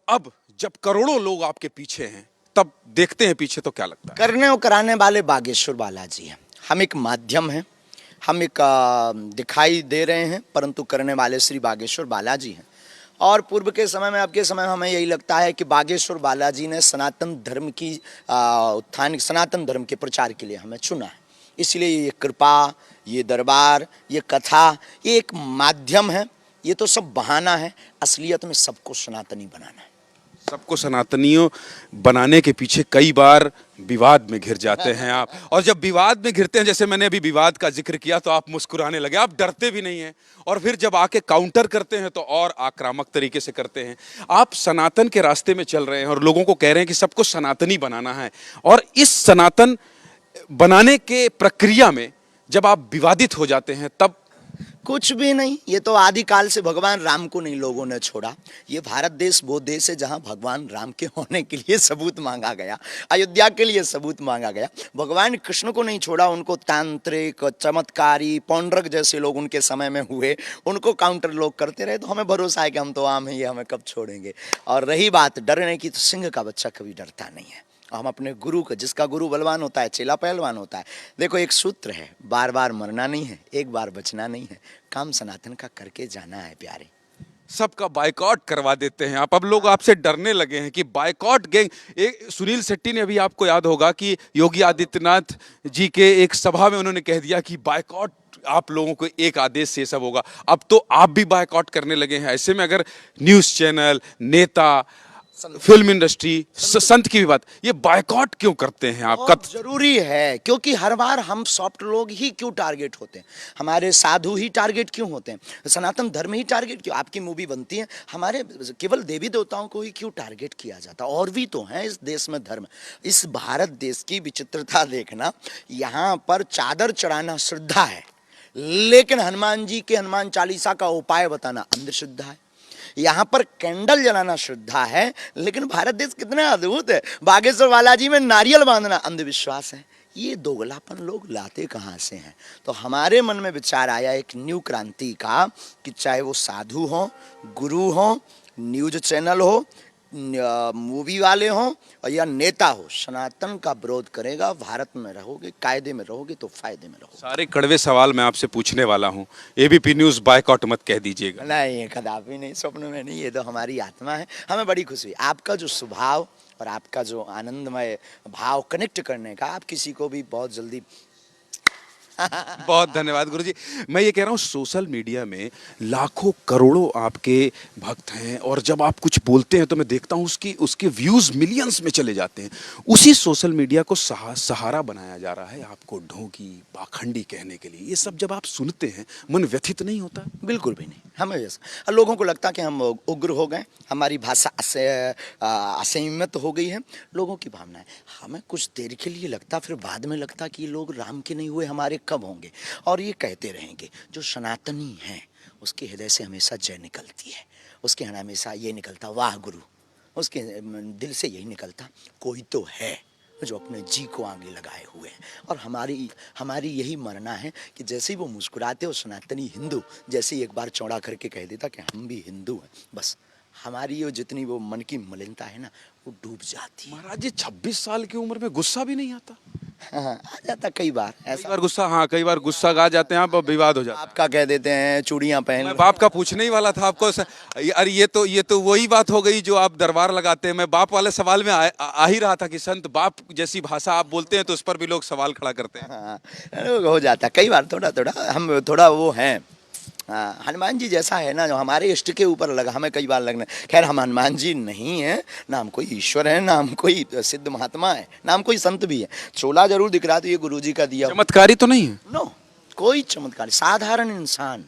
अब जब करोड़ों लोग आपके पीछे हैं, तब देखते हैं पीछे तो क्या लगता है? करने और कराने वाले बागेश्वर बालाजी हैं। हम एक माध्यम हैं, हम एक दिखाई दे रहे हैं, परंतु करने वाले श्री बागेश्वर बालाजी हैं। और पूर्व के समय में, अब के समय में हमें यही लगता है कि बागेश्वर बालाजी ने सनातन धर्म की उत्थान, सनातन धर्म के प्रचार के लिए हमें चुना है। इसलिए ये कृपा, ये दरबार, ये कथा, ये एक माध्यम है। ये तो सब बहाना है, असलियत में सबको सनातनी बनाना है। सबको सनातनियों बनाने के पीछे कई बार विवाद में घिर जाते हैं आप, और जब विवाद में घिरते हैं, जैसे मैंने अभी विवाद का जिक्र किया, तो आप मुस्कुराने लगे, आप डरते भी नहीं हैं, और फिर जब आके काउंटर करते हैं तो और आक्रामक तरीके से करते हैं। आप सनातन के रास्ते में चल रहे हैं और लोगों को कह रहे हैं कि सबको सनातनी बनाना है, और इस सनातन बनाने के प्रक्रिया में जब आप विवादित हो जाते हैं तब? कुछ भी नहीं, ये तो आदिकाल से भगवान राम को नहीं लोगों ने छोड़ा। ये भारत देश वो देश है जहाँ भगवान राम के होने के लिए सबूत मांगा गया, अयोध्या के लिए सबूत मांगा गया। भगवान कृष्ण को नहीं छोड़ा, उनको तांत्रिक, चमत्कारी, पौंड्रक जैसे लोग उनके समय में हुए, उनको काउंटर लोग करते रहे। तो हमें भरोसा है कि हम तो आम हैं, ये हमें कब छोड़ेंगे। और रही बात डरने की, तो सिंह का बच्चा कभी डरता नहीं है। हम अपने गुरु का, जिसका गुरु बलवान होता है चेला पहलवान होता है। देखो, एक सूत्र है, बार बार मरना नहीं है, एक बार बचना नहीं है, काम सनातन का करके जाना है प्यारे। सबका बायकॉट करवा देते हैं आप, अब लोग आपसे डरने लगे हैं कि बायकॉट गैंग। एक सुनील शेट्टी ने अभी, आपको याद होगा कि योगी आदित्यनाथ जी के एक सभा में उन्होंने कह दिया कि बायकॉट आप लोगों को एक आदेश से सब होगा। अब तो आप भी बायकॉट करने लगे हैं। ऐसे में अगर न्यूज़ चैनल, नेता, फिल्म इंडस्ट्री, संत की भी बात, ये बायकॉट क्यों करते हैं आप? बहुत जरूरी है, क्योंकि हर बार हम सॉफ्ट लोग ही क्यों टारगेट होते हैं, हमारे साधु ही टारगेट क्यों होते हैं, सनातन धर्म ही टारगेट क्यों? आपकी मूवी बनती है, हमारे केवल देवी देवताओं को ही क्यों टारगेट किया जाता? और भी तो है इस देश में धर्म। इस भारत देश की विचित्रता देखना, यहाँ पर चादर चढ़ाना श्रद्धा है, लेकिन हनुमान जी के हनुमान चालीसा का उपाय बताना अंधश्रद्धा है। यहाँ पर कैंडल जलाना श्रद्धा है, लेकिन भारत देश कितना अद्भुत है, बागेश्वर बालाजी में नारियल बांधना अंधविश्वास है। ये दोगलापन लोग लाते कहाँ से हैं? तो हमारे मन में विचार आया एक न्यू क्रांति का, कि चाहे वो साधु हो, गुरु हो, न्यूज चैनल हो, मूवी वाले हों, या नेता हो, सनातन का विरोध करेगा, भारत में रहोगे, कायदे में रहोगे तो फायदे में रहोगे। सारे कड़वे सवाल मैं आपसे पूछने वाला हूँ, एबीपी न्यूज़ बायकॉट मत कह दीजिएगा। नहीं, कदापि नहीं, स्वप्न में नहीं, ये तो हमारी आत्मा है। हमें बड़ी खुशी, आपका जो स्वभाव और आपका जो आनंदमय भाव कनेक्ट करने का, आप किसी को भी बहुत जल्दी बहुत धन्यवाद गुरुजी। मैं ये कह रहा हूँ, सोशल मीडिया में लाखों करोड़ों आपके भक्त हैं, और जब आप कुछ बोलते हैं तो मैं देखता हूँ उसके व्यूज मिलियंस में चले जाते हैं। उसी सोशल मीडिया को सहारा बनाया जा रहा है आपको ढोंगी, पाखंडी कहने के लिए। ये सब जब आप सुनते हैं, मन व्यथित नहीं होता? बिल्कुल भी नहीं। हमें जैसा लोगों को लगता कि हम उग्र हो गए, हमारी भाषा असंयमित हो गई है, लोगों की भावना है। हमें कुछ देर के लिए लगता, फिर बाद में लगता कि ये लोग राम के नहीं हुए, हमारे कब होंगे? और ये कहते रहेंगे, जो सनातनी हैं उसके हृदय से हमेशा जय निकलती है, उसके हमेशा ये निकलता वाह गुरु, उसके दिल से यही निकलता कोई तो है जो अपने जी को आगे लगाए हुए हैं। और हमारी यही मरना है कि जैसे ही वो मुस्कुराते हो, सनातनी हिंदू जैसे ही एक बार चौड़ा करके कह देता कि हम भी हिंदू हैं, बस हमारी वो जितनी वो मन की मलिनता है ना, वो डूब जाती है। महाराज जी, 26 साल की उम्र में गुस्सा भी नहीं आता? हाँ, आ जाता कई बार ऐसा। कई बार गुस्सा, हाँ, कई बार गुस्सा गा जाते हैं आप, विवाद हो जाता है। आपका कह देते हैं चूड़ियां पहन। मैं बाप का पूछने ही वाला था आपको। अरे ये तो वही बात हो गई जो आप दरबार लगाते हैं। मैं बाप वाले सवाल में आ ही रहा था कि संत बाप जैसी भाषा आप बोलते हैं तो उस पर भी लोग सवाल खड़ा करते हैं। हाँ, हो जाता कई बार, थोड़ा थोड़ा हम थोड़ा वो हैं। हाँ, हनुमान जी जैसा है ना, जो हमारे इष्ट के ऊपर लगा, हमें कई बार लगना। खैर, हम हनुमान जी नहीं हैं, ना हम कोई ईश्वर है, ना हम कोई सिद्ध महात्मा है, ना हम कोई संत भी है। चोला जरूर दिख रहा, तो ये गुरुजी का दिया। चमत्कारी तो नहीं है? नो, कोई चमत्कार, साधारण इंसान,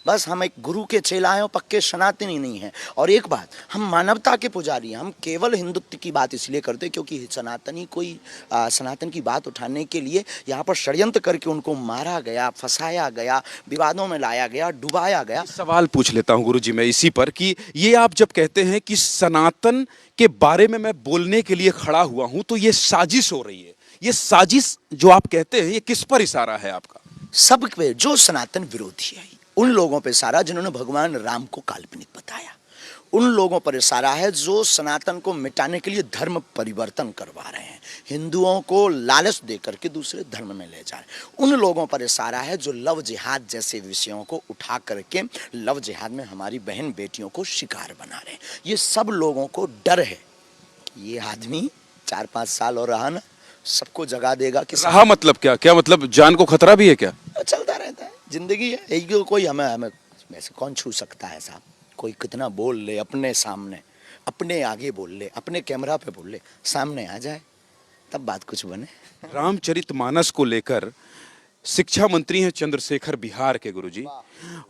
बस हम एक गुरु के चेला हैं, पक्के सनातनी नहीं हैं। और एक बात, हम मानवता के पुजारी हैं। हम केवल हिंदुत्व की बात इसलिए करते क्योंकि सनातनी कोई सनातन की बात उठाने के लिए यहाँ पर षड्यंत्र करके उनको मारा गया, फंसाया गया, विवादों में लाया गया, डुबाया गया। सवाल पूछ लेता हूँ गुरुजी मैं इसी पर, कि ये आप जब कहते हैं कि सनातन के बारे में मैं बोलने के लिए खड़ा हुआ हूँ, तो ये साजिश हो रही है। ये साजिश जो आप कहते हैं, ये किस पर इशारा है आपका? सब पे, जो सनातन विरोधी है, उन लोगों पे सारा जिन्होंने भगवान राम को काल्पनिक बताया, उन लोगों पर इशारा है जो सनातन को मिटाने के लिए धर्म परिवर्तन करवा रहे हैं, हिंदुओं को लालच देकर के दूसरे धर्म में ले जा रहे हैं। उन लोगों पर इशारा है जो लव जिहाद जैसे विषयों को उठा करके लव जिहाद में हमारी बहन बेटियों को शिकार बना रहे हैं। ये सब लोगों को डर है, ये आदमी 4-5 साल और रहा ना, सबको जगा देगा कि रहा मतलब क्या, क्या मतलब जान को खतरा भी है क्या? चलता रहता है, जिंदगी है यही। कोई हमें हमें वैसे कौन छू सकता है साहब? कोई कितना बोल ले अपने सामने, अपने आगे बोल ले, अपने कैमरा पे बोल ले, सामने आ जाए तब बात कुछ बने। रामचरितमानस को लेकर शिक्षा मंत्री हैं चंद्रशेखर बिहार के गुरुजी,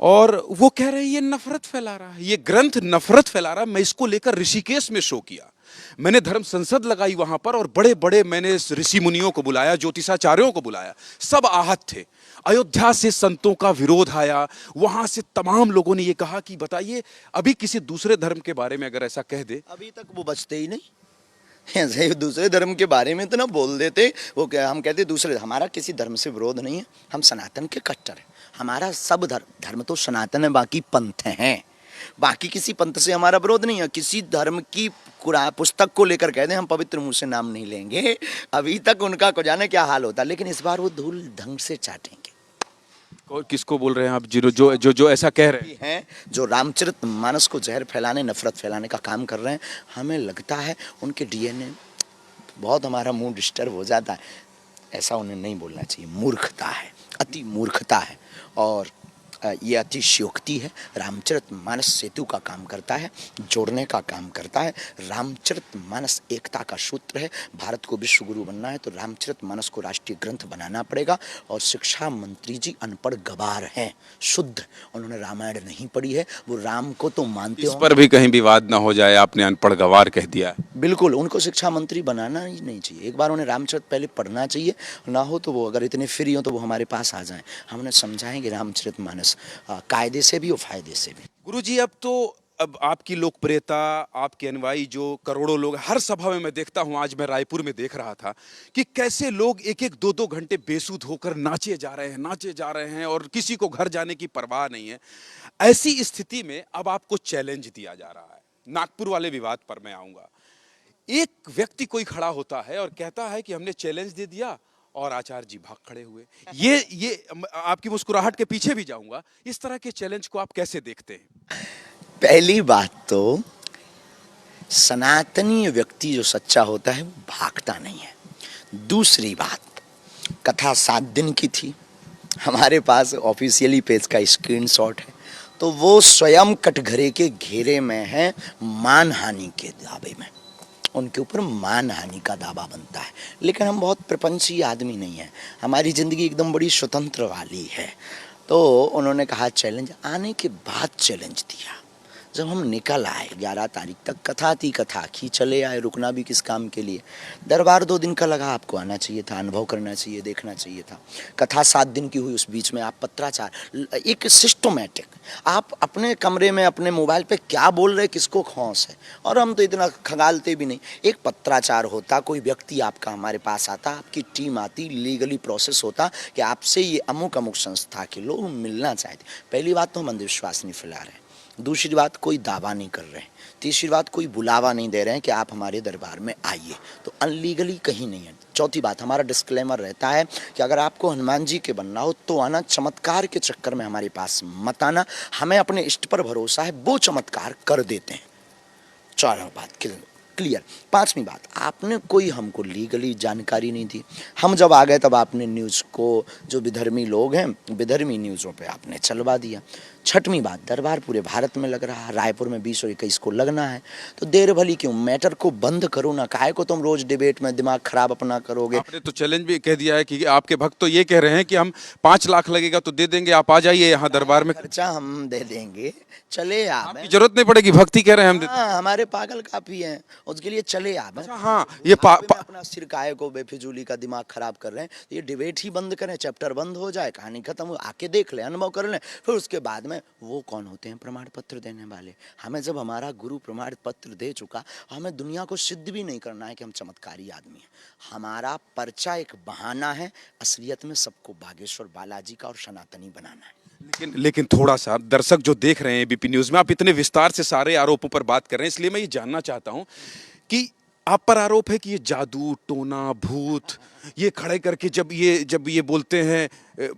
और वो कह रहे हैं ये नफरत फैला रहा है, ये ग्रंथ नफरत फैला रहा है। मैं इसको लेकर ऋषिकेश में शो किया, मैंने धर्म संसद लगाई वहां पर, और बड़े बड़े मैंने ऋषि मुनियों को बुलाया, ज्योतिषाचार्यों को बुलाया, सब आहत थे। अयोध्या से संतों का विरोध आया, वहां से तमाम लोगों ने ये कहा कि बताइए अभी किसी दूसरे धर्म के बारे में अगर ऐसा कह दे, अभी तक वो बचते ही नहीं, ऐसे दूसरे धर्म के बारे में तो ना बोल देते। वो क्या हम कहते दूसरे, हमारा किसी धर्म से विरोध नहीं है, हम सनातन के कट्टर हैं। हमारा सब धर्म तो सनातन है, बाकी पंथ हैं, बाकी किसी पंथ से हमारा विरोध नहीं है। किसी धर्म की पुस्तक को लेकर कह दें हम पवित्र मुंह से नाम नहीं लेंगे, अभी तक उनका को जाने क्या हाल होता, लेकिन इस बार वो धूल ढंग से चाटेंगे। किसको बोल रहे हैं आप? जो जो जो, जो ऐसा कह रहे हैं, जो रामचरितमानस को जहर फैलाने, नफरत फैलाने का काम कर रहे हैं, हमें लगता है उनके डीएनए, बहुत हमारा मुंह डिस्टर्ब हो जाता है। ऐसा उन्हें नहीं बोलना चाहिए, मूर्खता है, अति मूर्खता है, और ये अतिशयोक्ति है। रामचरितमानस सेतु का काम करता है, जोड़ने का काम करता है। रामचरितमानस एकता का सूत्र है। भारत को विश्व गुरु बनना है तो रामचरितमानस को राष्ट्रीय ग्रंथ बनाना पड़ेगा। और शिक्षा मंत्री जी अनपढ़ गवार हैं, शुद्ध, उन्होंने रामायण नहीं पढ़ी है, वो राम को तो मानते हैं, इस पर भी कहीं विवाद ना हो जाए, आपने अनपढ़ गवार कह दिया। बिल्कुल, उनको शिक्षा मंत्री बनाना ही नहीं चाहिए। एक बार उन्हें रामचरित पहले पढ़ना चाहिए, ना हो तो वो अगर इतने फ्री हो तो वो हमारे पास आ जाएं, हम उन्हें समझाएंगे रामचरितमानस कायदे से भी और फायदे से भी। गुरुजी अब आपकी लोकप्रियता, आपके अनुयायी जो करोड़ों लोग, हर सभा में मैं देखता हूं, आज मैं रायपुर में देख रहा था कि कैसे लोग 1-1, 2-2 घंटे बेसुध होकर नाचे जा रहे हैं और किसी को घर जाने की परवाह नहीं है। ऐसी स्थिति में अब आपको चैलेंज दिया जा रहा है। नागपुर वाले विवाद पर मैं आऊंगा। एक व्यक्ति कोई खड़ा होता है और कहता है कि हमने चैलेंज दे दिया, और आचार्य जी भाग खड़े हुए। ये आपकी मुस्कुराहट के पीछे भी जाऊंगा, इस तरह के चैलेंज को आप कैसे देखते हैं? पहली बात तो सनातनी व्यक्ति जो सच्चा होता है वो भागता नहीं है। दूसरी बात, कथा 7 दिन की थी, हमारे पास ऑफिशियली पेज का स्क्रीनशॉट है, तो वो स्वयं कटघरे के घेरे में है, मानहानि के दावे में, उनके ऊपर मानहानि का दावा बनता है। लेकिन हम बहुत प्रपंची आदमी नहीं हैं, हमारी ज़िंदगी एकदम बड़ी स्वतंत्र वाली है। तो उन्होंने कहा चैलेंज, आने के बाद चैलेंज दिया। जब हम निकल आए 11 तारीख तक, कथा थी, कथा की चले आए, रुकना भी किस काम के लिए। दरबार 2 दिन का लगा, आपको आना चाहिए था, अनुभव करना चाहिए, देखना चाहिए था। कथा 7 दिन की हुई, उस बीच में आप पत्राचार, एक सिस्टोमेटिक, आप अपने कमरे में अपने मोबाइल पे क्या बोल रहे, किसको खौंस है, और हम तो इतना खंगालते भी नहीं। एक पत्राचार होता, कोई व्यक्ति आपका हमारे पास आता, आपकी टीम आती, लीगली प्रोसेस होता कि आपसे ये अमुक अमुक संस्था के लोग मिलना चाहते। पहली बात तो हम अंधविश्वास नहीं फैला रहे हैं, दूसरी बात कोई दावा नहीं कर रहे हैं, तीसरी बात कोई बुलावा नहीं दे रहे हैं कि आप हमारे दरबार में आइए, तो अनलीगली कहीं नहीं है। चौथी बात, हमारा डिस्क्लेमर रहता है कि अगर आपको हनुमान जी के बनना हो तो आना, चमत्कार के चक्कर में हमारे पास मत आना, हमें अपने इष्ट पर भरोसा है, वो चमत्कार कर देते हैं। चारों बात क्लियर। 5वीं बात, आपने कोई हमको लीगली जानकारी नहीं दी, हम जब आ गए तब आपने न्यूज़ को, जो विधर्मी लोग हैं, विधर्मी न्यूज़ों पे आपने चलवा दिया। 6वीं बात, दरबार पूरे भारत में लग रहा है, रायपुर में 20 और 21 को लगना है, तो देर भली क्यों, मैटर को बंद करो ना, काहे को तुम रोज डिबेट में दिमाग खराब अपना करोगे। आपने तो चैलेंज भी कह दिया है कि आपके भक्त तो ये कह रहे हैं कि हम 5 लाख लगेगा तो दे देंगे, आप आ जाइए यहाँ दरबार में, खर्चा हम दे देंगे, चले आप, जरूरत नहीं पड़ेगी, भक्ति कह रहे हैं हम देते। हाँ, हमारे पागल काफी हैं, उसके लिए चले आप। अच्छा, हाँ, ये अपना सिर काहे को बेफिजूली का दिमाग खराब कर रहे हैं, ये डिबेट ही बंद करें, चैप्टर बंद हो जाए, कहानी खत्म हो, आके देख ले, अनुभव कर लें, फिर उसके बाद में वो कौन होते हैं प्रमाण पत्र देने वाले। हमें जब हमारा गुरु प्रमाण पत्र दे चुका, हमें दुनिया को सिद्ध भी नहीं करना है कि हम चमत्कारी आदमी हैं। हमारा पर्चा एक बहाना है, असलियत में सबको बागेश्वर बालाजी का और सनातनी बनाना है। लेकिन थोड़ा सा दर्शक जो देख रहे हैं एबीपी न्यूज में, आप इतने विस्तार से सारे आरोपों पर बात कर रहे हैं, इसलिए मैं ये जानना चाहता हूं कि आप पर आरोप है कि ये जादू टोना भूत, ये खड़े करके जब ये बोलते हैं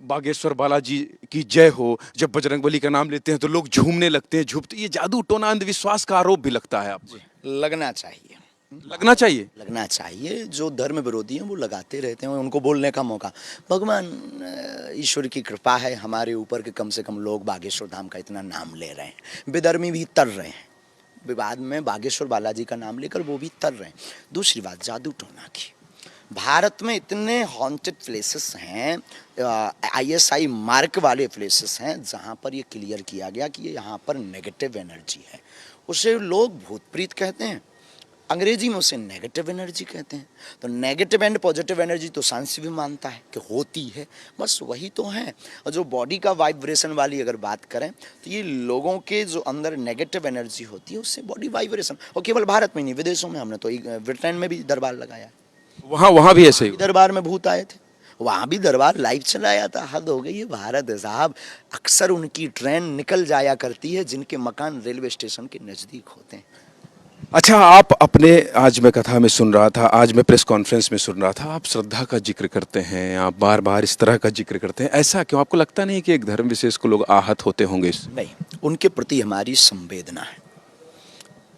बागेश्वर बालाजी की जय हो, जब बजरंगबली का नाम लेते हैं तो लोग झूमने लगते हैं, झुकते, ये जादू टोना अंधविश्वास का आरोप भी लगता है आप पर। लगना चाहिए, लगना चाहिए। लगना चाहिए। जो धर्म विरोधी हैं वो लगाते रहते हैं, उनको बोलने का मौका। भगवान ईश्वर की कृपा है हमारे ऊपर कि कम से कम लोग बागेश्वर धाम का इतना नाम ले रहे हैं, विधर्मी भी तर रहे हैं विवाद में, बागेश्वर बालाजी का नाम लेकर वो भी तर रहे हैं। दूसरी बात जादू टोना की, भारत में इतने हॉन्टेड प्लेसेस हैं, ISI मार्क वाले प्लेसेस हैं जहाँ पर ये क्लियर किया गया कि ये यहाँ पर नेगेटिव एनर्जी है। उसे लोग भूत प्रीत कहते हैं, अंग्रेजी में उसे नेगेटिव एनर्जी कहते हैं। तो नेगेटिव एंड पॉजिटिव एनर्जी तो साइंस भी मानता है कि होती है, बस वही तो है। और जो बॉडी का वाइब्रेशन वाली अगर बात करें तो ये लोगों के जो अंदर नेगेटिव एनर्जी होती है उससे बॉडी वाइब्रेशन, और केवल भारत में नहीं विदेशों में, हमने तो ब्रिटेन में भी दरबार लगाया, वहां भी ऐसे ही दरबार में भूत आए थे, वहाँ भी दरबार लाइव चलाया था। हद हो गई है भारत है साहब। अक्सर उनकी ट्रेन निकल जाया करती है जिनके मकान रेलवे स्टेशन के नज़दीक होते हैं। अच्छा, आप अपने, आज मैं कथा में सुन रहा था, आज मैं प्रेस कॉन्फ्रेंस में सुन रहा था, आप श्रद्धा का जिक्र करते हैं, आप बार बार इस तरह का जिक्र करते हैं, ऐसा क्यों? आपको लगता नहीं कि एक धर्म विशेष को लोग आहत होते होंगे इससे? नहीं, उनके प्रति हमारी संवेदना है,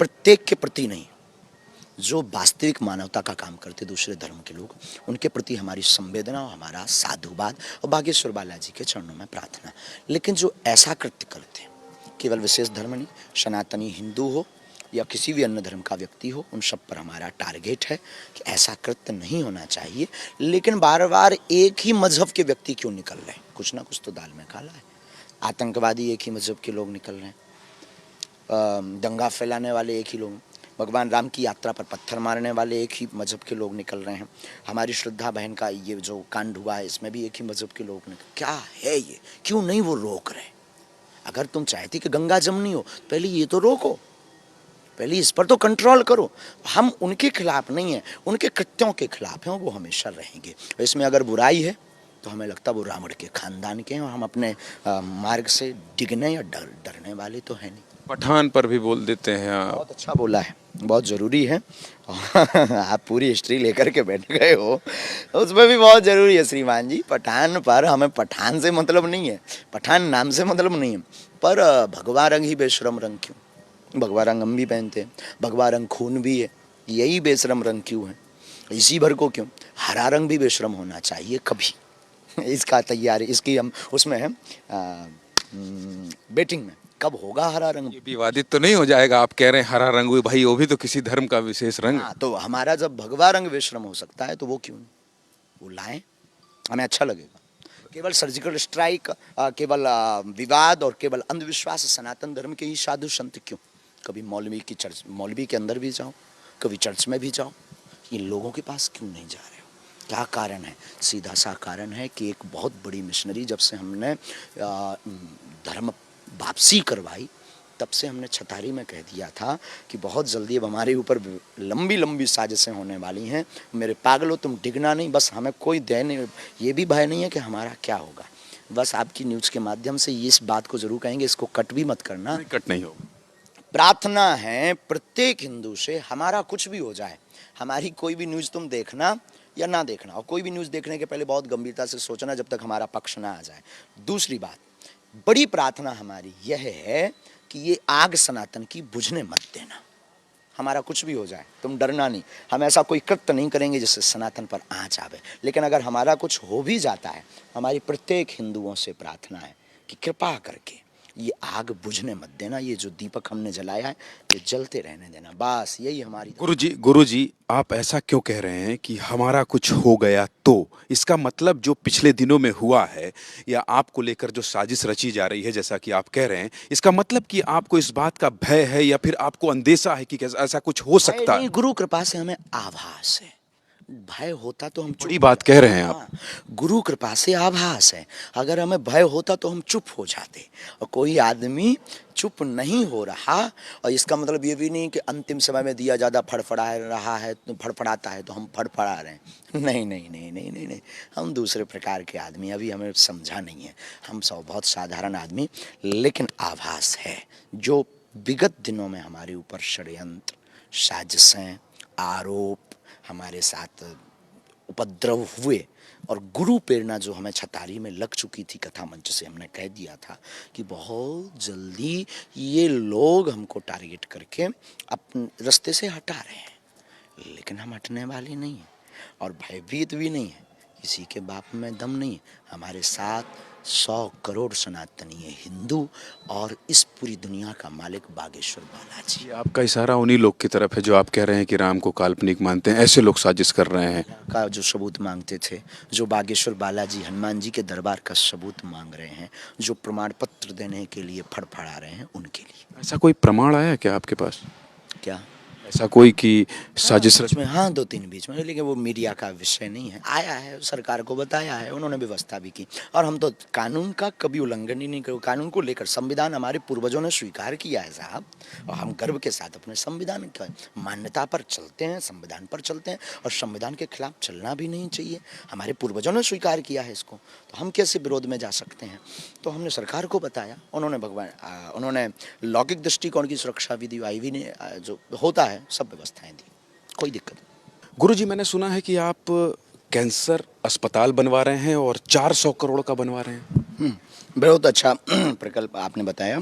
प्रत्येक के प्रति नहीं, जो वास्तविक मानवता का काम करते दूसरे धर्म के लोग, उनके प्रति हमारी संवेदना और हमारा साधुवाद और बागेश्वर बालाजी के चरणों में प्रार्थना। लेकिन जो ऐसा कृत्य करते हैं, केवल विशेष धर्म नहीं, सनातनी हिंदू हो या किसी भी अन्य धर्म का व्यक्ति हो, उन सब पर हमारा टारगेट है कि ऐसा कृत्य नहीं होना चाहिए। लेकिन बार बार एक ही मजहब के व्यक्ति क्यों निकल रहे हैं? कुछ ना कुछ तो दाल में काला है। आतंकवादी एक ही मजहब के लोग निकल रहे हैं, दंगा फैलाने वाले एक ही लोग, भगवान राम की यात्रा पर पत्थर मारने वाले एक ही मजहब के लोग निकल रहे हैं। हमारी श्रद्धा बहन का ये जो कांड हुआ है इसमें भी एक ही मजहब के लोग निकल, क्या है ये? क्यों नहीं वो रोक रहे? अगर तुम चाहती कि गंगा जमनी हो, पहले ये तो रोको, पहले इस पर तो कंट्रोल करो। हम उनके खिलाफ नहीं हैं, उनके कृत्यों के खिलाफ हैं, वो हमेशा रहेंगे। इसमें अगर बुराई है तो हमें लगता है वो रावण के खानदान के हैं, और हम अपने मार्ग से डिगने या डरने वाले तो हैं नहीं। पठान पर भी बोल देते हैं आप। बहुत अच्छा बोला है, बहुत ज़रूरी है। आप पूरी हिस्ट्री लेकर के बैठ गए हो, उसमें भी बहुत ज़रूरी है श्रीमान जी। पठान पर हमें पठान से मतलब नहीं है, पठान नाम से मतलब नहीं है, पर भगवा रंग ही बेशरम रंग क्यों? भगवा रंग हम भी पहनते हैं, भगवा रंग खून भी है, यही बेशरम रंग क्यों है? इसी भर को क्यों? हरा रंग भी बेशरम होना चाहिए कभी। इसका तैयारी, इसकी हम उसमें है बेटिंग में, कब होगा हरा रंग? ये विवादित तो नहीं हो जाएगा? आप कह रहे हैं हरा रंग, भाई वो भी तो किसी धर्म का विशेष रंग है। हाँ, तो हमारा जब भगवा रंग बेशरम हो सकता है तो वो क्यों नहीं? वो लाएं, हमें अच्छा लगेगा। केवल सर्जिकल स्ट्राइक, केवल विवाद और केवल अंधविश्वास सनातन धर्म के ही साधु संत क्यों? कभी मौलवी के अंदर भी जाओ, कभी चर्च में भी जाओ, इन लोगों के पास क्यों नहीं जा रहे हो? क्या कारण है? सीधा सा कारण है कि एक बहुत बड़ी मिशनरी जब से हमने धर्म वापसी करवाई, तब से हमने छतारी में कह दिया था कि बहुत जल्दी अब हमारे ऊपर लंबी लंबी साजिशें होने वाली हैं। मेरे पागलों, तुम डिगना नहीं, बस हमें कोई दया नहीं, ये भी भय नहीं है कि हमारा क्या होगा। बस आपकी न्यूज़ के माध्यम से इस बात को जरूर कहेंगे, इसको कट भी मत करना। कट नहीं होगा। प्रार्थना है प्रत्येक हिंदू से, हमारा कुछ भी हो जाए, हमारी कोई भी न्यूज़ तुम देखना या ना देखना, और कोई भी न्यूज़ देखने के पहले बहुत गंभीरता से सोचना जब तक हमारा पक्ष ना आ जाए। दूसरी बात, बड़ी प्रार्थना हमारी यह है कि ये आग सनातन की बुझने मत देना। हमारा कुछ भी हो जाए, तुम डरना नहीं, हम ऐसा कोई कृत्य नहीं करेंगे जिससे सनातन पर आँच आवे। लेकिन अगर हमारा कुछ हो भी जाता है, हमारी प्रत्येक हिंदुओं से प्रार्थना है कि कृपा करके ये आग बुझने मत देना, ये जो दीपक हमने जलाया है ये जलते रहने देना, बस यही हमारी। गुरुजी, आप ऐसा क्यों कह रहे हैं कि हमारा कुछ हो गया तो? इसका मतलब जो पिछले दिनों में हुआ है या आपको लेकर जो साजिश रची जा रही है, जैसा कि आप कह रहे हैं, इसका मतलब कि आपको इस बात का भय है या फिर आपको अंदेशा है कि ऐसा कुछ हो सकता है? गुरु कृपा से हमें आभास है, भय होता तो हम बड़ी बात कह रहे हैं आप। हाँ, गुरु कृपा से आभास है। अगर हमें भय होता तो हम चुप हो जाते, और कोई आदमी चुप नहीं हो रहा। और इसका मतलब ये भी नहीं कि अंतिम समय में दिया ज़्यादा फड़फड़ा रहा है, तो फड़फड़ाता है तो हम फड़फड़ा रहे हैं। नहीं नहीं नहीं नहीं नहीं नहीं, हम दूसरे प्रकार के आदमी, अभी हमें समझा नहीं है। हम सब बहुत साधारण आदमी, लेकिन आभास है जो विगत दिनों में हमारे ऊपर षड्यंत्र, साजिशें, आरोप, हमारे साथ उपद्रव हुए, और गुरु प्रेरणा जो हमें छतारी में लग चुकी थी, कथा मंच से हमने कह दिया था कि बहुत जल्दी ये लोग हमको टारगेट करके अपने रास्ते से हटा रहे हैं, लेकिन हम हटने वाले नहीं हैं और भयभीत भी नहीं है। किसी के बाप में दम नहीं है। हमारे साथ 100 करोड़ सनातनी है हिंदू, और इस पूरी दुनिया का मालिक बागेश्वर बालाजी। ये आपका इशारा उन्हीं लोग की तरफ है जो आप कह रहे हैं कि राम को काल्पनिक मानते हैं, ऐसे लोग साजिश कर रहे हैं। का जो सबूत मांगते थे, जो बागेश्वर बालाजी हनुमान जी के दरबार का सबूत मांग रहे हैं, जो प्रमाण पत्र देने के लिए फड़फड़ा रहे हैं, उनके लिए। ऐसा कोई प्रमाण आया है क्या आपके पास? क्या? ऐसा कोई कि साजिश बीच में, हाँ, 2-3 बीच में, लेकिन वो मीडिया का विषय नहीं है। आया है, सरकार को बताया है, उन्होंने व्यवस्था भी की, और हम तो कानून का कभी उल्लंघन ही नहीं करो। कानून को लेकर संविधान हमारे पूर्वजों ने स्वीकार किया है साहब, और हम गर्व के साथ अपने संविधान की मान्यता पर चलते हैं, संविधान पर चलते हैं, और संविधान के खिलाफ चलना भी नहीं चाहिए। हमारे पूर्वजों ने स्वीकार किया है इसको, तो हम कैसे विरोध में जा सकते हैं? तो हमने सरकार को बताया, उन्होंने लौकिक दृष्टिकोण की सुरक्षा विधि आईवी ने जो होता है सब व्यवस्थाएं दी, कोई दिक्कत नहीं। गुरुजी, मैंने सुना है कि आप कैंसर अस्पताल बनवा रहे हैं और 400 करोड़ का बनवा रहे हैं। बहुत अच्छा प्रकल्प आपने बताया।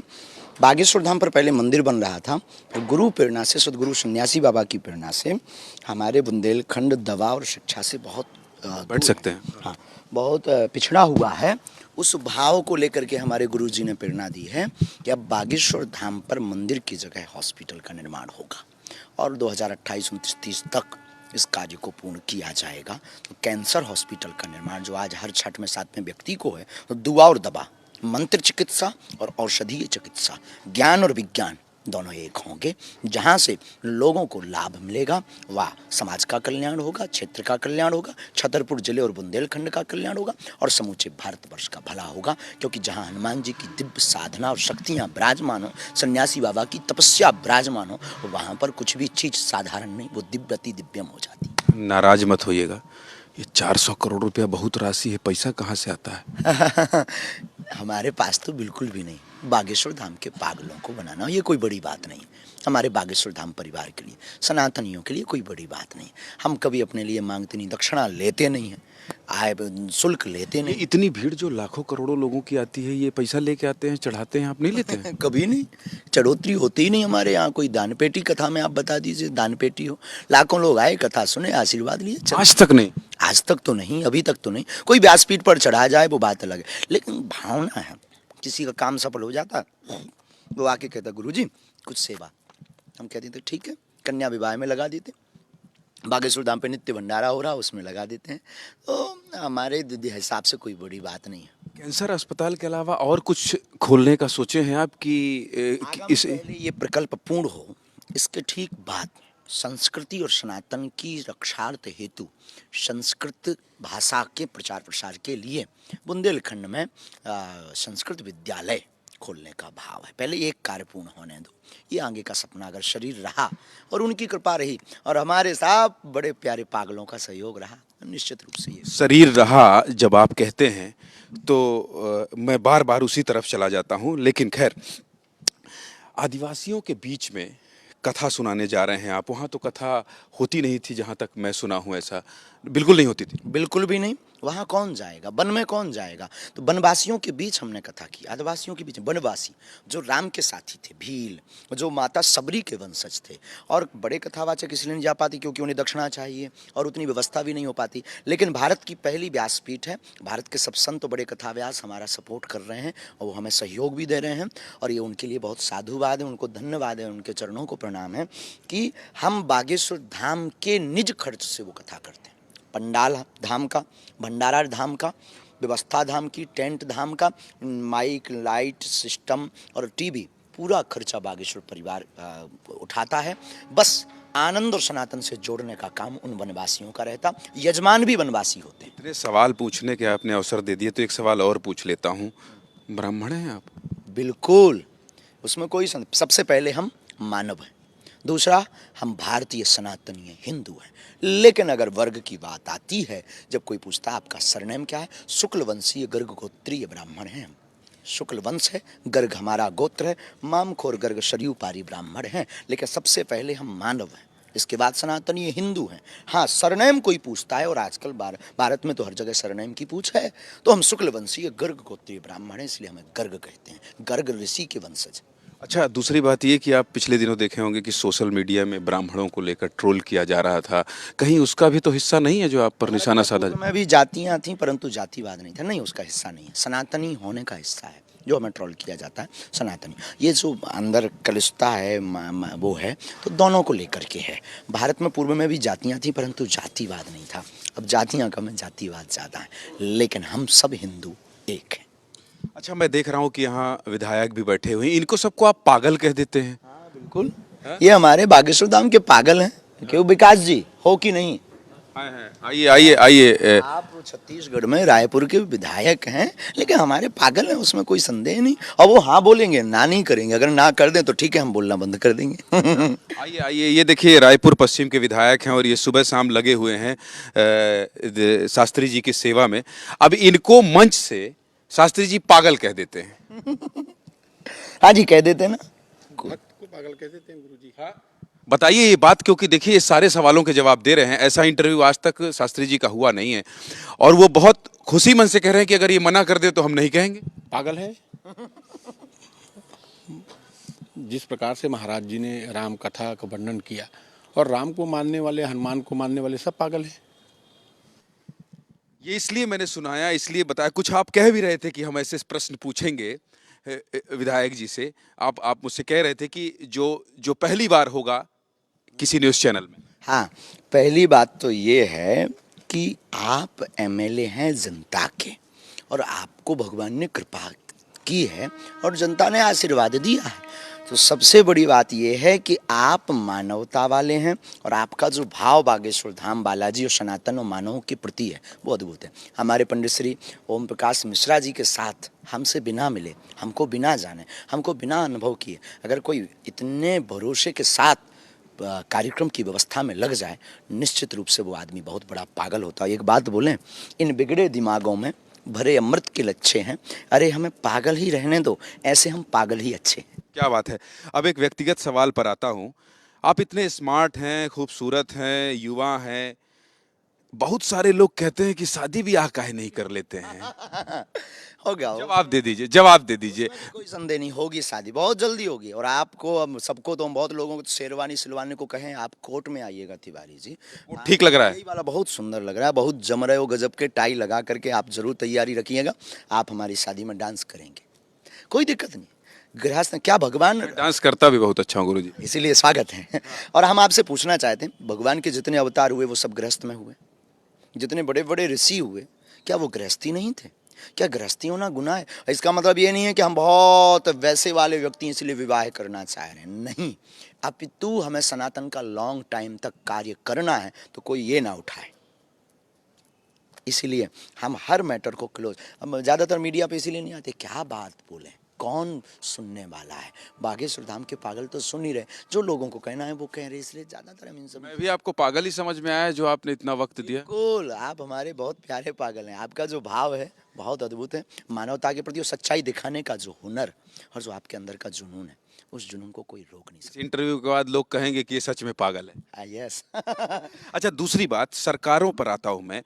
बागेश्वर धाम पर पहले मंदिर बन रहा था, और गुरु प्रेरणा से, सदगुरु सन्यासी बाबा की प्रेरणा से, हमारे बुंदेलखंड दवा और शिक्षा से बहुत बैठ सकते हैं। हाँ, बहुत पिछड़ा हुआ है। उस भाव को लेकर के हमारे गुरुजी ने प्रेरणा दी है कि अब बागेश्वर धाम पर मंदिर की जगह हॉस्पिटल का निर्माण होगा, और 2028-29-30 तक इस कार्य को पूर्ण किया जाएगा। तो कैंसर हॉस्पिटल का निर्माण जो आज हर 6 में 7 में व्यक्ति को है, तो दुआ और दवा, मंत्र चिकित्सा और औषधीय चिकित्सा, ज्ञान और विज्ञान दोनों एक होंगे, जहाँ से लोगों को लाभ मिलेगा, वह समाज का कल्याण होगा, क्षेत्र का कल्याण होगा, छतरपुर जिले और बुंदेलखंड का कल्याण होगा, और समूचे भारतवर्ष का भला होगा। क्योंकि जहाँ हनुमान जी की दिव्य साधना और शक्तियाँ विराजमान हो, सन्यासी बाबा की तपस्या विराजमान हो, वहाँ पर कुछ भी चीज़ साधारण नहीं, वो दिव्य अति दिव्यम हो जाती। नाराज मत होइएगा, ये 400 करोड़ रुपया बहुत राशि है, पैसा कहाँ से आता है? हमारे पास तो बिल्कुल भी नहीं। बागेश्वर धाम के पागलों को बनाना ये कोई बड़ी बात नहीं। हमारे बागेश्वर धाम परिवार के लिए, सनातनियों के लिए कोई बड़ी बात नहीं। हम कभी अपने लिए मांगते नहीं, दक्षिणा लेते नहीं हैं, आय शुल्क लेते ये नहीं। इतनी भीड़ जो लाखों करोड़ों लोगों की आती है, ये पैसा लेके आते हैं, चढ़ाते हैं, आप नहीं लेते हैं? कभी नहीं, चढ़ोतरी होती ही नहीं हमारे यहाँ। कोई दान पेटी कथा में आप बता दीजिए, दान पेटी हो, लाखों लोग आए, कथा सुने, आशीर्वाद लिए, चले। आज तक नहीं। आज तक तो नहीं, अभी तक तो नहीं। कोई व्यासपीठ पर चढ़ा जाए वो बात अलग है, लेकिन भावना है। किसी का काम सफल हो जाता, वो आके कहता गुरुजी कुछ सेवा, हम कहते थे ठीक है, कन्या विवाह में लगा देते, बागेश्वर धाम पे नित्य भंडारा हो रहा उसमें लगा देते हैं। तो हमारे हिसाब से कोई बड़ी बात नहीं है। कैंसर अस्पताल के अलावा और कुछ खोलने का सोचे हैं आप कि इस पहले ये प्रकल्प पूर्ण हो, इसके ठीक बाद संस्कृति और सनातन की रक्षार्थ हेतु संस्कृत भाषा के प्रचार प्रसार के लिए बुंदेलखंड में संस्कृत विद्यालय खोलने का भाव है। पहले एक कार्य पूर्ण होने दो, ये आगे का सपना अगर शरीर रहा और उनकी कृपा रही और हमारे साथ बड़े प्यारे पागलों का सहयोग रहा, निश्चित रूप से ये शरीर रहा जब आप कहते हैं तो मैं बार बार उसी तरफ चला जाता हूं। लेकिन खैर, आदिवासियों के बीच में कथा सुनाने जा रहे हैं आप। वहाँ तो कथा होती नहीं थी, जहाँ तक मैं सुना हूँ, ऐसा बिल्कुल नहीं होती थी। बिल्कुल भी नहीं। वहाँ कौन जाएगा, वन में कौन जाएगा? तो वनवासियों के बीच हमने कथा की, आदिवासियों के बीच वनवासी जो राम के साथी थे, भील जो माता सबरी के वंशज थे। और बड़े कथावाचक इसलिए नहीं जा पाती क्योंकि उन्हें दक्षिणा चाहिए और उतनी व्यवस्था भी नहीं हो पाती। लेकिन भारत की पहली व्यासपीठ है, भारत के सब संत बड़े कथा व्यास हमारा सपोर्ट कर रहे हैं और वो हमें सहयोग भी दे रहे हैं, और ये उनके लिए बहुत साधुवाद है, उनको धन्यवाद है, उनके चरणों को प्रणाम है कि हम बागेश्वर धाम के निज खर्च से वो कथा करते हैं। पंडाल धाम का, भंडारा धाम का, व्यवस्था धाम की, टेंट धाम का, माइक लाइट सिस्टम और टीवी, पूरा खर्चा बागेश्वर परिवार उठाता है। बस आनंद और सनातन से जोड़ने का काम उन वनवासियों का रहता। यजमान भी वनवासी होते हैं। इतने सवाल पूछने के आपने अवसर दे दिए तो एक सवाल और पूछ लेता हूँ, ब्राह्मण हैं आप? बिल्कुल, उसमें कोई सबसे पहले हम मानव हैं, दूसरा हम भारतीय सनातनी हैं, हिंदू हैं। लेकिन अगर वर्ग की बात आती है, जब कोई पूछता है आपका सरनेम क्या है, शुक्ल वंशीय गर्ग गोत्रीय ब्राह्मण हैं हम। शुक्ल वंश है, गर्ग हमारा गोत्र है, मामखोर गर्ग शरयू पारी ब्राह्मण हैं। लेकिन सबसे पहले हम मानव हैं, इसके बाद सनातनी हिंदू हैं। हाँ, सरनेम कोई पूछता है, और आजकल भारत में तो हर जगह सरनेम की पूछ है, तो हम शुक्ल वंशीय गर्ग गोत्रीय ब्राह्मण हैं, इसलिए हमें गर्ग कहते हैं। गर्ग ऋषि के वंशज। अच्छा, दूसरी बात ये कि आप पिछले दिनों देखे होंगे कि सोशल मीडिया में ब्राह्मणों को लेकर ट्रोल किया जा रहा था, कहीं उसका भी तो हिस्सा नहीं है जो आप पर निशाना साधा? में भी जातियां थी, परंतु जातिवाद नहीं था। नहीं, उसका हिस्सा नहीं है, सनातनी होने का हिस्सा है जो हमें ट्रोल किया जाता है। सनातनी, ये जो अंदर कलुषता है वो है, तो दोनों को लेकर के है। भारत में पूर्व में भी जातियां थी, परंतु जातिवाद नहीं था। अब जातियां कम है, जातिवाद ज़्यादा है, लेकिन हम सब हिंदू एक हैं। अच्छा, मैं देख रहा हूँ कि यहाँ विधायक भी बैठे हुए हैं, इनको सबको आप पागल कह देते हैं। हाँ बिल्कुल, ये हमारे बागेश्वर धाम के पागल हैं। क्यों विकास जी, हो कि नहीं? आइए आइए आइए। आप छत्तीसगढ़ में रायपुर के विधायक हैं, लेकिन हमारे पागल हैं, उसमें कोई संदेह नहीं। और वो हाँ बोलेंगे, ना नहीं करेंगे। अगर ना कर दें तो ठीक है, हम बोलना बंद कर देंगे। आइए आइए, ये देखिए रायपुर पश्चिम के विधायक हैं और ये सुबह शाम लगे हुए हैं शास्त्री जी की सेवा में। अब इनको मंच से शास्त्री जी पागल कह देते हैं। हाँ जी, कह देते ना। भक्त को पागल कह देते हैं गुरुजी। हाँ, बताइए ये बात, क्योंकि देखिए ये सारे सवालों के जवाब दे रहे हैं। ऐसा इंटरव्यू आज तक शास्त्री जी का हुआ नहीं है और वो बहुत खुशी मन से कह रहे हैं कि अगर ये मना कर दे तो हम नहीं कहेंगे। पागल है। जिस प्रकार से महाराज जी ने राम कथा का वर्णन किया, और राम को मानने वाले, हनुमान को मानने वाले सब पागल हैं। ये इसलिए मैंने सुनाया, इसलिए बताया। कुछ आप कह भी रहे थे कि हम ऐसे प्रश्न पूछेंगे विधायक जी से। आप मुझसे कह रहे थे कि जो जो पहली बार होगा किसी न्यूज़ चैनल में। हाँ, पहली बात तो ये है कि आप एमएलए हैं जनता के, और आपको भगवान ने कृपा की है और जनता ने आशीर्वाद दिया है। तो सबसे बड़ी बात यह है कि आप मानवता वाले हैं, और आपका जो भाव बागेश्वर धाम, बालाजी और सनातन और मानवों के प्रति है, वो अद्भुत है। हमारे पंडित श्री ओम प्रकाश मिश्रा जी के साथ हमसे बिना मिले, हमको बिना जाने, हमको बिना अनुभव किए, अगर कोई इतने भरोसे के साथ कार्यक्रम की व्यवस्था में लग जाए, निश्चित रूप से वो आदमी बहुत बड़ा पागल होता है। एक बात बोलें, इन बिगड़े दिमागों में भरे अमृत के लच्छे हैं। अरे हमें पागल ही रहने दो, ऐसे हम पागल ही अच्छे हैं। क्या बात है। अब एक व्यक्तिगत सवाल पर आता हूँ। आप इतने स्मार्ट हैं, खूबसूरत हैं, युवा हैं, बहुत सारे लोग कहते हैं कि शादी ब्याह काहे नहीं कर लेते हैं? हो गया हो। जवाब दे दीजिए, जवाब दे दीजिए। कोई संदेह नहीं, होगी शादी, बहुत जल्दी होगी। और आपको, अब सबको तो, हम बहुत लोगों को शेरवानी सिलवाने को कहें, आप कोर्ट में आइएगा तिवारी जी। वो ठीक लग रहा है। यही वाला बहुत सुंदर लग रहा है, बहुत जम रहे हो, गजब के टाई लगा करके आप जरूर तैयारी रखिएगा। आप हमारी शादी में डांस करेंगे, कोई दिक्कत नहीं। गृहस्थ क्या भगवान, डांस करता भी बहुत अच्छा हूँ गुरुजी। इसीलिए स्वागत है। और हम आपसे पूछना चाहते हैं, भगवान के जितने अवतार हुए वो सब गृहस्थ में हुए? जितने बड़े बड़े ऋषि हुए, क्या वो गृहस्थी नहीं थे? क्या गृहस्थी होना गुनाह है? इसका मतलब ये नहीं है कि हम बहुत वैसे वाले व्यक्ति हैं इसलिए विवाह करना चाह रहे हैं, नहीं। अपितु हमें सनातन का लॉन्ग टाइम तक कार्य करना है, तो कोई ये ना उठाए। इसीलिए हम हर मैटर को क्लोज, हम ज़्यादातर मीडिया पे इसीलिए नहीं आते, क्या बात बोले, कौन सुनने वाला है। बागेश्वर धाम के पागल तो सुन ही रहे, जो लोगों को कहना है वो कह रहे, इसलिए ज़्यादातर हम इन सब। मैं भी आपको पागल ही समझ में आया है जो आपने इतना वक्त दिया। बिल्कुल, आप हमारे बहुत प्यारे पागल हैं। आपका जो भाव है बहुत अद्भुत है, मानवता के प्रति और सच्चाई दिखाने का जो हुनर, और जो आपके अंदर का जुनून है, उस जुनून को कोई रोक नहीं इस सकता। इंटरव्यू के बाद लोग कहेंगे कि ये सच में पागल है। यस। अच्छा, दूसरी बात, सरकारों पर आता हूं मैं।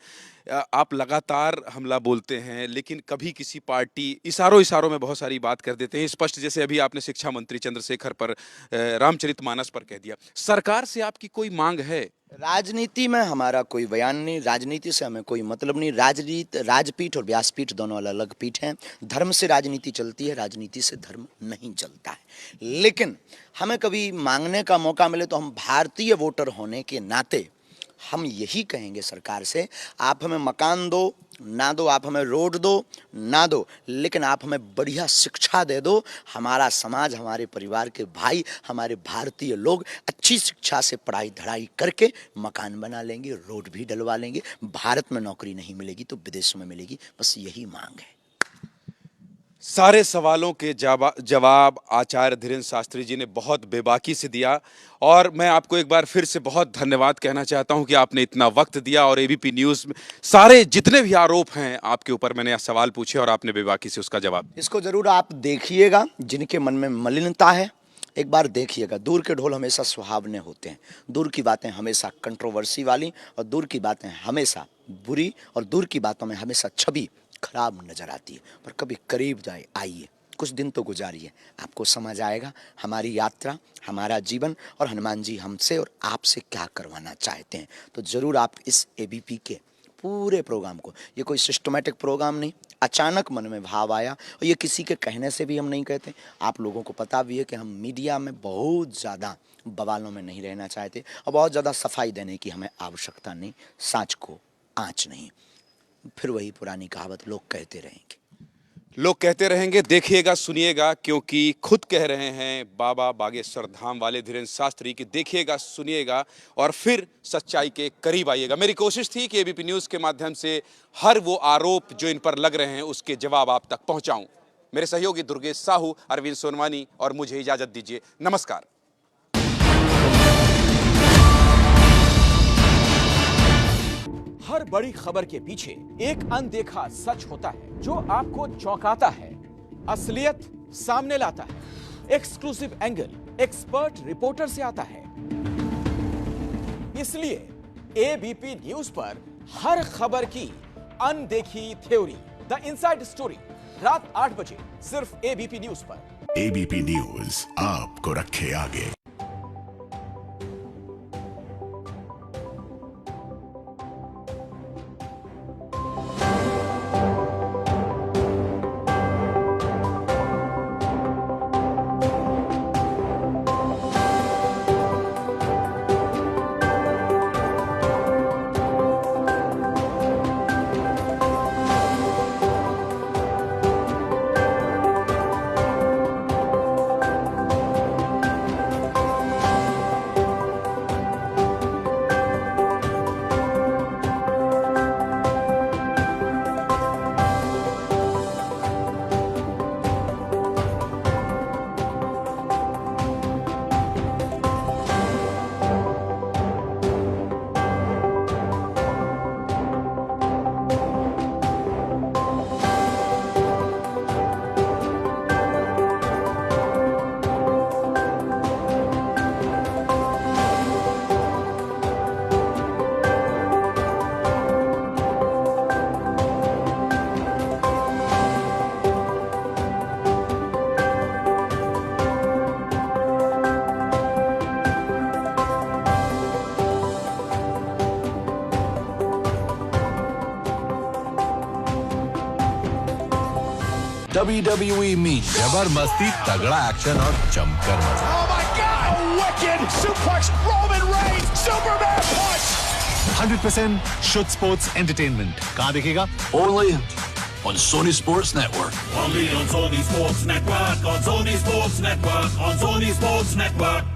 आप लगातार हमला बोलते हैं, लेकिन कभी किसी पार्टी इशारों इशारों में बहुत सारी बात कर देते हैं स्पष्ट, जैसे अभी आपने शिक्षा मंत्री चंद्रशेखर पर, रामचरितमानस पर कह दिया। सरकार से आपकी कोई मांग है? राजनीति में हमारा कोई बयान नहीं, राजनीति से हमें कोई मतलब नहीं। राजपीठ और व्यासपीठ दोनों अलग अलग पीठ हैं। धर्म से राजनीति चलती है, राजनीति से धर्म नहीं चलता है। लेकिन हमें कभी मांगने का मौका मिले तो हम भारतीय वोटर होने के नाते हम यही कहेंगे सरकार से, आप हमें मकान दो ना दो, आप हमें रोड दो ना दो, लेकिन आप हमें बढ़िया शिक्षा दे दो। हमारा समाज, हमारे परिवार के भाई, हमारे भारतीय लोग अच्छी शिक्षा से पढ़ाई धड़ाई करके मकान बना लेंगे, रोड भी डलवा लेंगे। भारत में नौकरी नहीं मिलेगी तो विदेश में मिलेगी, बस यही मांग है। सारे सवालों के जवाब आचार्य धीरेन्द्र शास्त्री जी ने बहुत बेबाकी से दिया, और मैं आपको एक बार फिर से बहुत धन्यवाद कहना चाहता हूं कि आपने इतना वक्त दिया और एबीपी न्यूज़ में सारे जितने भी आरोप हैं आपके ऊपर, मैंने सवाल पूछे और आपने बेबाकी से उसका जवाब दिया। इसको जरूर आप देखिएगा, जिनके मन में मलिनता है एक बार देखिएगा। दूर के ढोल हमेशा सुहावने होते हैं, दूर की बातें हमेशा कंट्रोवर्सी वाली, और दूर की बातें हमेशा बुरी, और दूर की बातों में हमेशा छवि खराब नजर आती है। पर कभी करीब जाए, आइए, कुछ दिन तो गुजारिए, आपको समझ आएगा हमारी यात्रा, हमारा जीवन, और हनुमान जी हमसे और आपसे क्या करवाना चाहते हैं। तो जरूर आप इस एबीपी के पूरे प्रोग्राम को, ये कोई सिस्टमेटिक प्रोग्राम नहीं, अचानक मन में भाव आया, और ये किसी के कहने से भी हम नहीं कहते। आप लोगों को पता भी है कि हम मीडिया में बहुत ज़्यादा बवालों में नहीं रहना चाहते, और बहुत ज़्यादा सफाई देने की हमें आवश्यकता नहीं। सांच को आँच नहीं, फिर वही पुरानी कहावत लोग कहते रहेंगे। लोग कहते रहेंगे, देखिएगा सुनिएगा, क्योंकि खुद कह रहे हैं बाबा बागेश्वर धाम वाले धीरेन्द्र शास्त्री की, देखिएगा सुनिएगा और फिर सच्चाई के करीब आइएगा। मेरी कोशिश थी कि एबीपी न्यूज़ के माध्यम से हर वो आरोप जो इन पर लग रहे हैं उसके जवाब आप तक पहुंचाऊं। मेरे सहयोगी दुर्गेश साहू, अरविंद सोनवानी और मुझे इजाजत दीजिए। नमस्कार। हर बड़ी खबर के पीछे एक अनदेखा सच होता है जो आपको चौंकाता है, असलियत सामने लाता है, एक्सक्लूसिव एंगल एक्सपर्ट रिपोर्टर से आता है। इसलिए एबीपी न्यूज पर हर खबर की अनदेखी थ्योरी, द इनसाइड स्टोरी, रात 8 बजे सिर्फ एबीपी न्यूज पर। एबीपी न्यूज आपको रखे आगे। WWE में जबर मस्ती, तगड़ा एक्शन और जमकर मजा। Oh my God! A wicked suplex, Roman Reigns, Superman punch! 100% शुद्ध स्पोर्ट्स एंटरटेनमेंट। कहाँ देखेगा? Only on Sony Sports Network. Only on Sony Sports Network, on Sony Sports Network, on Sony Sports Network.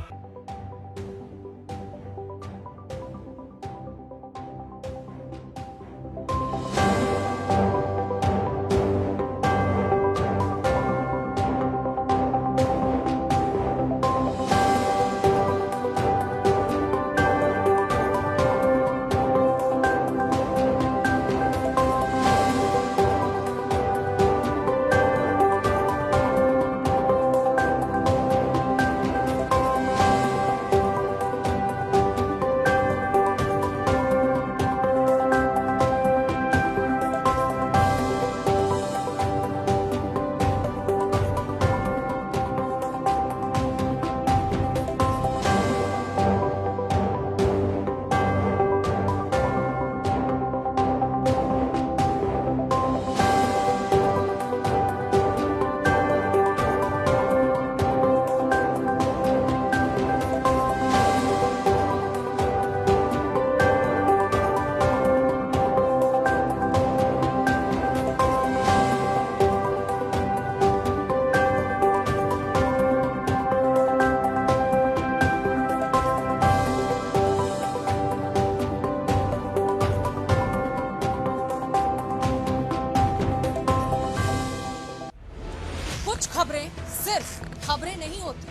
खबरें सिर्फ खबरें नहीं होती,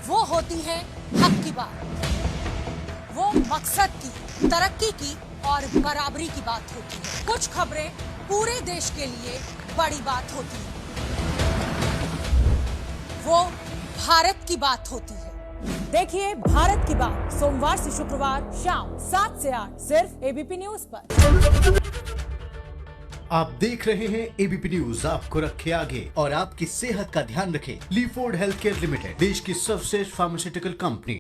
वो होती हैं हक की बात। वो मकसद की, तरक्की की और बराबरी की बात होती है। कुछ खबरें पूरे देश के लिए बड़ी बात होती है, वो भारत की बात होती है। देखिए भारत की बात सोमवार से शुक्रवार शाम 7 से 8 सिर्फ एबीपी न्यूज पर। आप देख रहे हैं एबीपी न्यूज, आपको रखे आगे और आपकी सेहत का ध्यान रखे। लीफोर्ड हेल्थ केयर लिमिटेड, देश की सर्वश्रेष्ठ फार्मास्यूटिकल कंपनी।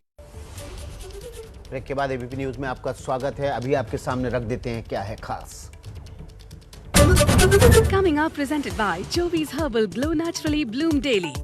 ब्रेक के बाद एबीपी न्यूज में आपका स्वागत है। अभी आपके सामने रख देते हैं क्या है खास। Coming up, presented by Jovi's Herbal Glow Naturally Bloom Daily.